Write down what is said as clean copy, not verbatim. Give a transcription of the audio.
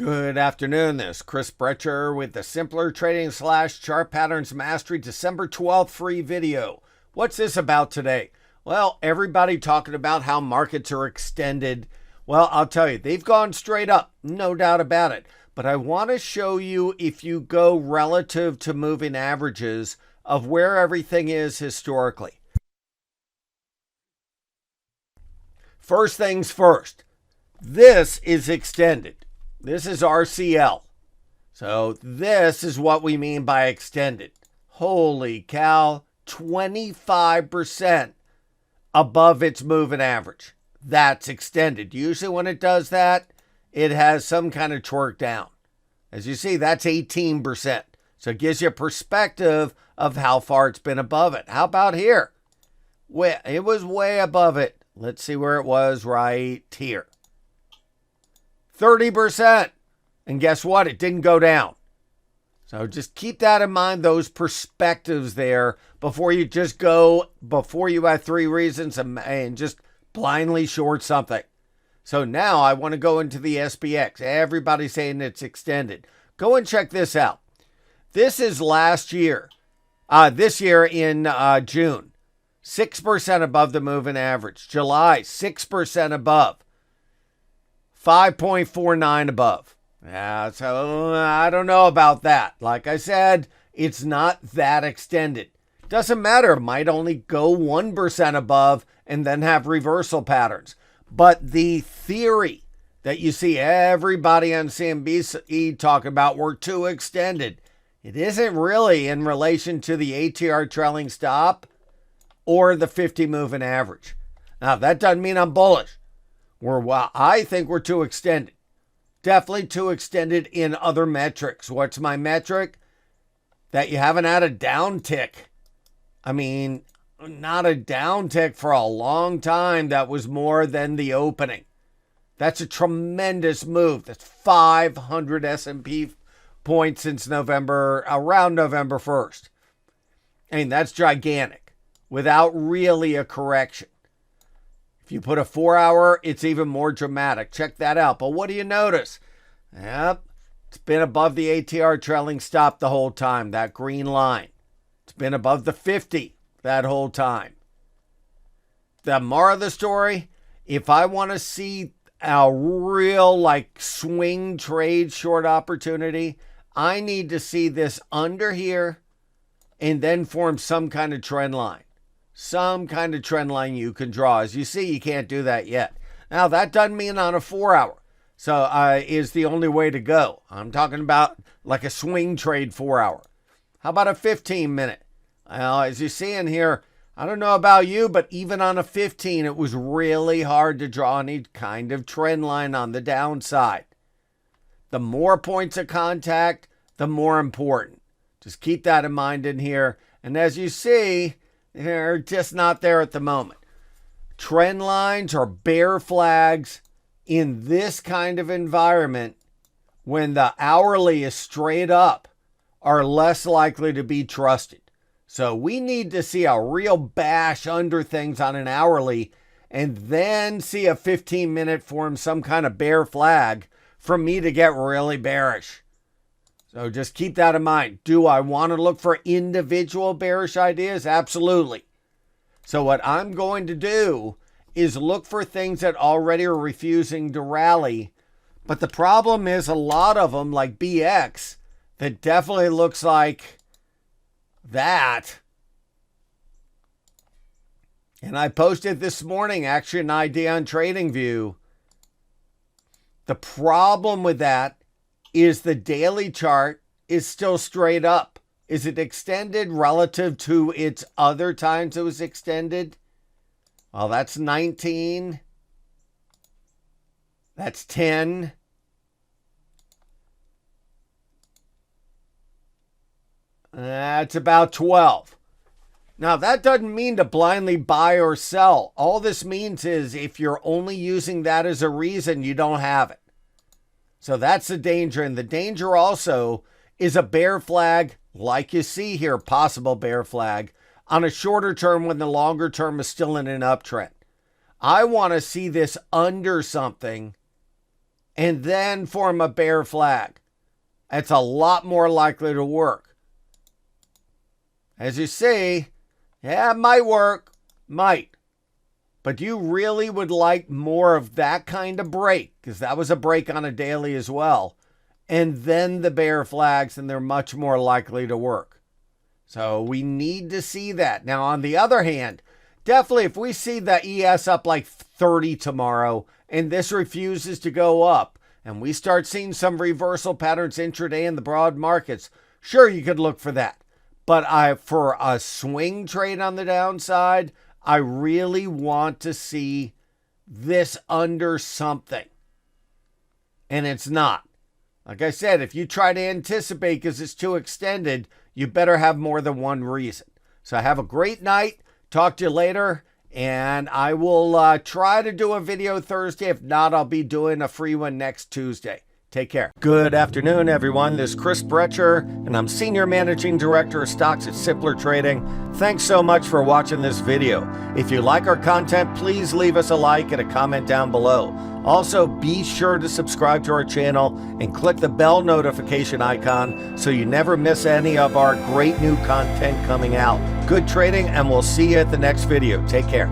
Good afternoon. This is Chris Brecher with the Simpler Trading / Chart Patterns Mastery December 12th free video. What's this about today? Well, everybody talking about how markets are extended. Well, I'll tell you, they've gone straight up, no doubt about it. But I want to show you, if you go relative to moving averages, of where everything is historically. First things first, this is extended. This is RCL. So this is what we mean by extended. Holy cow, 25% above its moving average. That's extended. Usually when it does that, it has some kind of twerk down. As you see, that's 18%. So it gives you a perspective of how far it's been above it. How about here? It was way above it. Let's see where it was right here. 30%. And guess what? It didn't go down. So just keep that in mind, those perspectives there, before you have three reasons and just blindly short something. So now I want to go into the SPX. Everybody's saying it's extended. Go and check this out. This is last year. This year in June. 6% above the moving average. July, 6% above. 5.49 above. Yeah, so I don't know about that. Like I said, it's not that extended. Doesn't matter. It might only go 1% above and then have reversal patterns. But the theory that you see everybody on CNBC talking about, we're too extended, it isn't really in relation to the ATR trailing stop or the 50 moving average. Now, that doesn't mean I'm bullish. I think we're too extended. Definitely too extended in other metrics. What's my metric? That you haven't had a downtick. I mean, not a downtick for a long time that was more than the opening. That's a tremendous move. That's 500 S&P points since around November 1st. I mean, that's gigantic without really a correction. If you put a 4-hour, it's even more dramatic. Check that out. But what do you notice? Yep, it's been above the ATR trailing stop the whole time, that green line. It's been above the 50 that whole time. The moral of the story, if I want to see a real swing trade short opportunity, I need to see this under here and then form some kind of trend line. Some kind of trend line you can draw. As you see, you can't do that yet. Now, that doesn't mean on a 4-hour. So is the only way to go. I'm talking about like a swing trade 4-hour. How about a 15-minute? Well, as you see in here, I don't know about you, but even on a 15, it was really hard to draw any kind of trend line on the downside. The more points of contact, the more important. Just keep that in mind in here. And as you see, they're just not there at the moment. Trend lines or bear flags in this kind of environment, when the hourly is straight up, are less likely to be trusted. So we need to see a real bash under things on an hourly and then see a 15-minute form some kind of bear flag for me to get really bearish. So just keep that in mind. Do I want to look for individual bearish ideas? Absolutely. So what I'm going to do is look for things that already are refusing to rally. But the problem is a lot of them, like BX, that definitely looks like that. And I posted this morning, actually, an idea on TradingView. The problem with that is the daily chart is still straight up. Is it extended relative to its other times it was extended? Well, that's 19. That's 10. That's about 12. Now, that doesn't mean to blindly buy or sell. All this means is if you're only using that as a reason, you don't have it. So that's the danger. And the danger also is a bear flag, like you see here, possible bear flag, on a shorter term when the longer term is still in an uptrend. I want to see this under something and then form a bear flag. It's a lot more likely to work. As you see, yeah, it might work, might. But you really would like more of that kind of break, because that was a break on a daily as well. And then the bear flags, and they're much more likely to work. So we need to see that. Now, on the other hand, definitely if we see the ES up like 30 tomorrow, and this refuses to go up, and we start seeing some reversal patterns intraday in the broad markets, sure, you could look for that. But for a swing trade on the downside, I really want to see this under something. And it's not. Like I said, if you try to anticipate because it's too extended, you better have more than one reason. So have a great night. Talk to you later. And I will try to do a video Thursday. If not, I'll be doing a free one next Tuesday. Take care. Good afternoon, everyone. This is Chris Brecher, and I'm Senior Managing Director of Stocks at Simpler Trading. Thanks so much for watching this video. If you like our content, please leave us a like and a comment down below. Also, be sure to subscribe to our channel and click the bell notification icon so you never miss any of our great new content coming out. Good trading, and we'll see you at the next video. Take care.